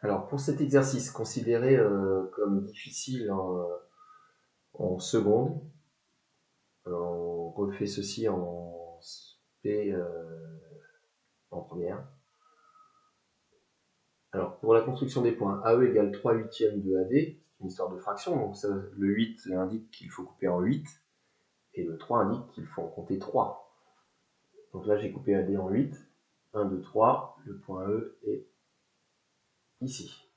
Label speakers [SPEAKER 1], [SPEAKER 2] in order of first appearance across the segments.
[SPEAKER 1] Alors, pour cet exercice considéré comme difficile en seconde, on refait ceci en P en première. Alors, pour la construction des points, AE égale 3 huitièmes de AD, c'est une histoire de fraction, donc ça, le 8 indique qu'il faut couper en 8, et le 3 indique qu'il faut en compter 3. Donc là, j'ai coupé AD en 8, 1, 2, 3, le point E est ici.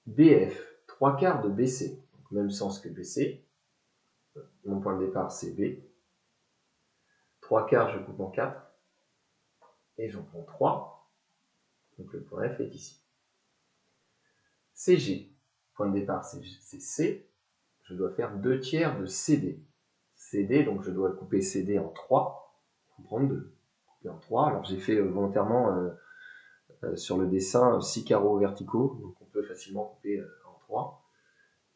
[SPEAKER 1] BF, 3 quarts de BC, donc même sens que BC. Mon point de départ, c'est B. 3 quarts, je coupe en 4. Et j'en prends 3. Donc le point F est ici. CG, point de départ, c'est C. Je dois faire 2 tiers de CD. CD, donc je dois couper CD en 3. Pour prendre 2. Couper en 3. Alors j'ai fait volontairement sur le dessin 6 carreaux verticaux. Donc on peut facilement couper en 3.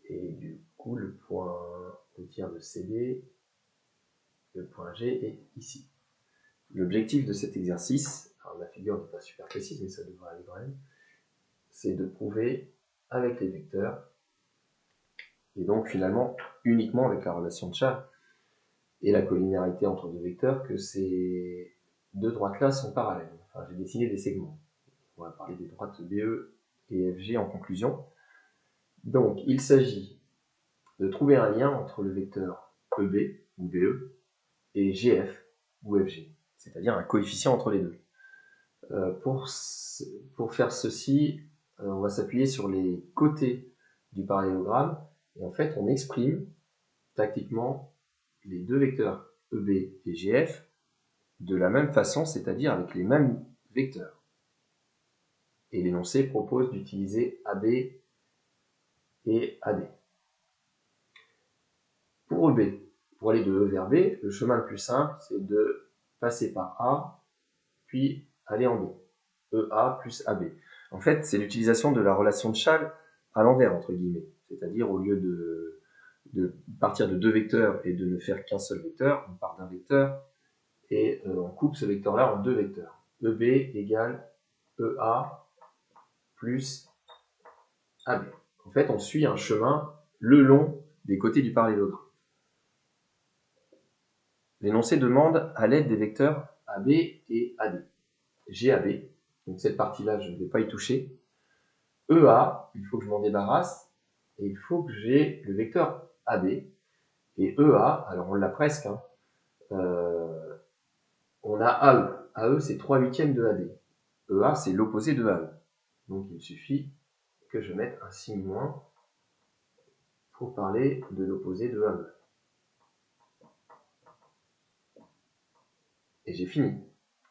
[SPEAKER 1] Et du coup, le point 2 tiers de CD, le point G est ici. L'objectif de cet exercice, alors la figure n'est pas super précise, mais ça devrait aller quand même, c'est de prouver avec les vecteurs, et donc finalement uniquement avec la relation de Chasles et la collinéarité entre deux vecteurs, que ces deux droites-là sont parallèles. Enfin, j'ai dessiné des segments. On va parler des droites BE et FG en conclusion. Donc, il s'agit de trouver un lien entre le vecteur EB ou BE et GF ou FG, c'est-à-dire un coefficient entre les deux. Pour faire ceci, on va s'appuyer sur les côtés du parallélogramme et en fait on exprime tactiquement les deux vecteurs EB et GF de la même façon, c'est-à-dire avec les mêmes vecteurs. Et l'énoncé propose d'utiliser AB et AD. Pour EB, pour aller de E vers B, le chemin le plus simple, c'est de passer par A, puis aller en B. EA plus AB. En fait, c'est l'utilisation de la relation de Chasles à l'envers, entre guillemets. C'est-à-dire, au lieu de partir de deux vecteurs et de ne faire qu'un seul vecteur, on part d'un vecteur et on coupe ce vecteur-là en deux vecteurs. EB égale EA plus AB. En fait, on suit un chemin le long des côtés du parallélogramme. L'énoncé demande à l'aide des vecteurs AB et AD. GAB, donc cette partie-là, je ne vais pas y toucher. EA, il faut que je m'en débarrasse, et il faut que j'ai le vecteur AB. Et EA, alors on l'a presque, hein, on a AE. AE, c'est 3 huitièmes de AD. EA, c'est l'opposé de AE. Donc il suffit que je mette un signe moins pour parler de l'opposé de AE. Et j'ai fini.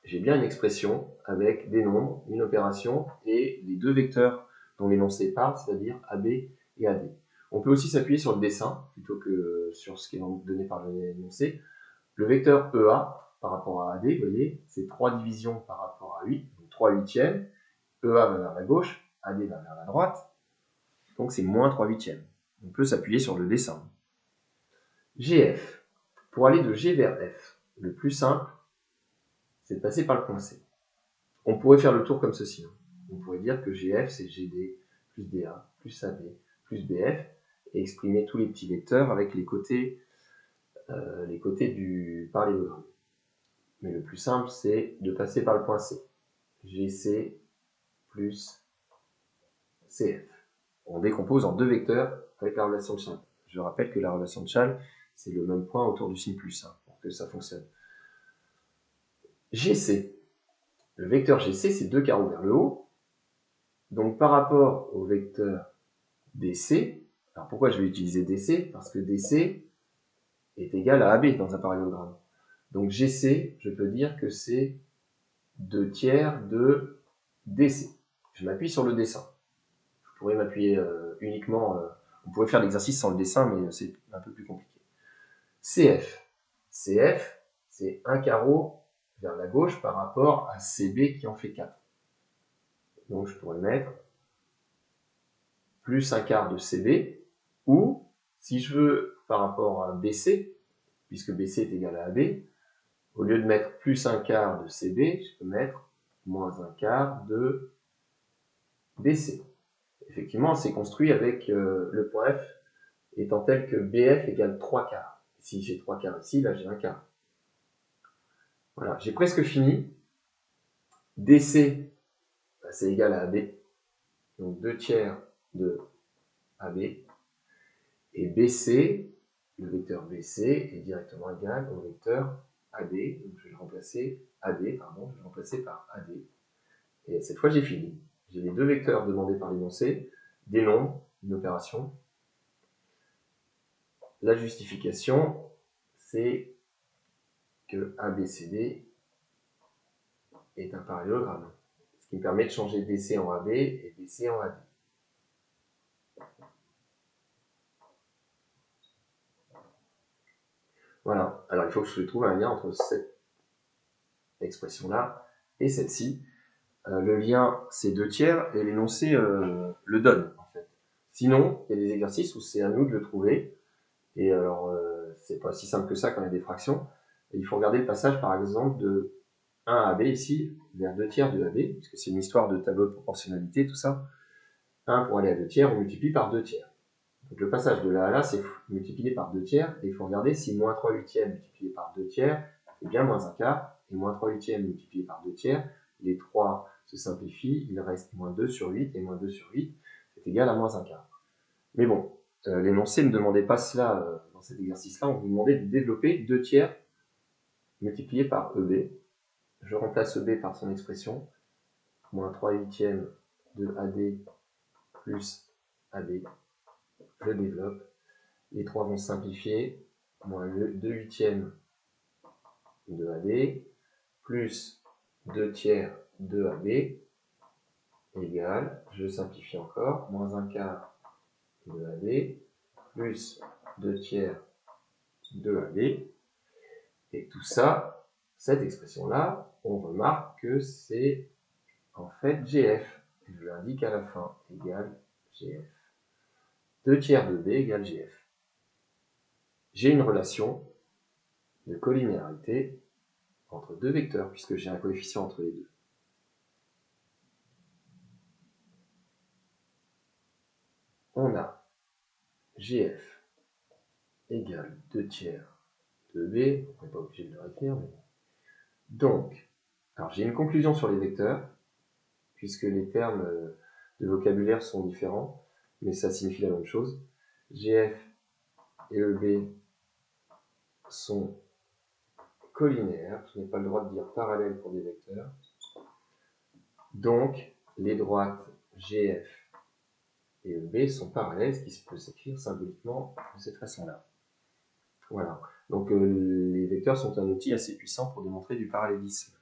[SPEAKER 1] J'ai bien une expression avec des nombres, une opération et les deux vecteurs dont l'énoncé parle, c'est-à-dire AB et AD. On peut aussi s'appuyer sur le dessin plutôt que sur ce qui est donné par l'énoncé. Le vecteur EA par rapport à AD, vous voyez, c'est 3 divisions par rapport à 8, donc 3 huitièmes. EA va vers la gauche, AD va vers la droite, donc c'est moins 3 huitièmes. On peut s'appuyer sur le dessin. GF. Pour aller de G vers F, le plus simple, c'est de passer par le point C. On pourrait faire le tour comme ceci. On pourrait dire que GF, c'est GD plus DA plus AB plus BF, et exprimer tous les petits vecteurs avec les côtés du parallélogramme. Mais le plus simple, c'est de passer par le point C. GC plus CF. On décompose en deux vecteurs avec la relation de Chasles. Je rappelle que la relation de Chasles, c'est le même point autour du signe plus, pour que ça fonctionne. GC. Le vecteur GC, c'est 2 carreaux vers le haut. Donc par rapport au vecteur DC, alors pourquoi je vais utiliser DC? Parce que DC est égal à AB dans un parallélogramme. Donc GC, je peux dire que c'est 2 tiers de DC. Je m'appuie sur le dessin. Je pourrais m'appuyer uniquement... on pourrait faire l'exercice sans le dessin, mais c'est un peu plus compliqué. CF. CF, c'est 1 carreau vers la gauche par rapport à CB qui en fait 4. Donc je pourrais mettre plus 1 quart de CB, ou si je veux par rapport à BC, puisque BC est égal à AB, au lieu de mettre plus 1 quart de CB, je peux mettre moins 1 quart de BC. Effectivement, c'est construit avec le point F étant tel que BF égale 3 quarts. Si j'ai 3 quarts ici, là j'ai 1 quart. Voilà, j'ai presque fini. DC, bah, c'est égal à AB. Donc 2 tiers de AB. Et BC, le vecteur BC est directement égal au vecteur AD. Donc je vais le remplacer, je vais le remplacer par AD. Et cette fois j'ai fini. J'ai les deux vecteurs demandés par l'énoncé, des nombres, une opération. La justification, c'est que ABCD est un parallélogramme, ce qui me permet de changer DC en AB et BC en AD. Voilà, alors il faut que je trouve un lien entre cette expression-là et celle-ci. Le lien, c'est 2 tiers, et l'énoncé le donne, en fait. Sinon, il y a des exercices où c'est à nous de le trouver, et alors, c'est pas si simple que ça quand il y a des fractions. Et il faut regarder le passage, par exemple, de 1 à AB, ici, vers 2 tiers de AB, puisque c'est une histoire de tableau de proportionnalité, tout ça. 1 pour aller à 2 tiers, on multiplie par 2 tiers. Donc le passage de là à là, c'est multiplié par 2 tiers, et il faut regarder si moins 3 huitièmes multiplié par 2 tiers est bien moins 1 quart, et moins 3 huitièmes multiplié par 2 tiers, les 3 se simplifient, il reste moins 2 sur 8, et moins 2 sur 8 est égal à moins 1 quart. Mais bon, l'énoncé ne demandait pas cela dans cet exercice-là, on vous demandait de développer 2 tiers multiplié par EB. Je remplace EB par son expression, moins 3 huitièmes de AD plus AB. Je développe. Les 3 vont se simplifier, moins 2 huitièmes de AD, plus 2 tiers de AB, égale, je simplifie encore, moins 1 quart de AD, plus 2 tiers de AB, et tout ça, cette expression-là, on remarque que c'est en fait GF, je l'indique à la fin, égale GF. 2 tiers de B égale GF. J'ai une relation de collinéarité entre deux vecteurs, puisque j'ai un coefficient entre les deux. On a GF égale 2 tiers de B, on n'est pas obligé de le réécrire, mais... Donc, alors j'ai une conclusion sur les vecteurs, puisque les termes de vocabulaire sont différents, mais ça signifie la même chose. GF et EB sont collinéaires, je n'ai pas le droit de dire parallèles pour des vecteurs. Donc, les droites GF et EB sont parallèles, ce qui peut s'écrire symboliquement de cette façon-là. Voilà. Donc les vecteurs sont un outil assez puissant pour démontrer du parallélisme.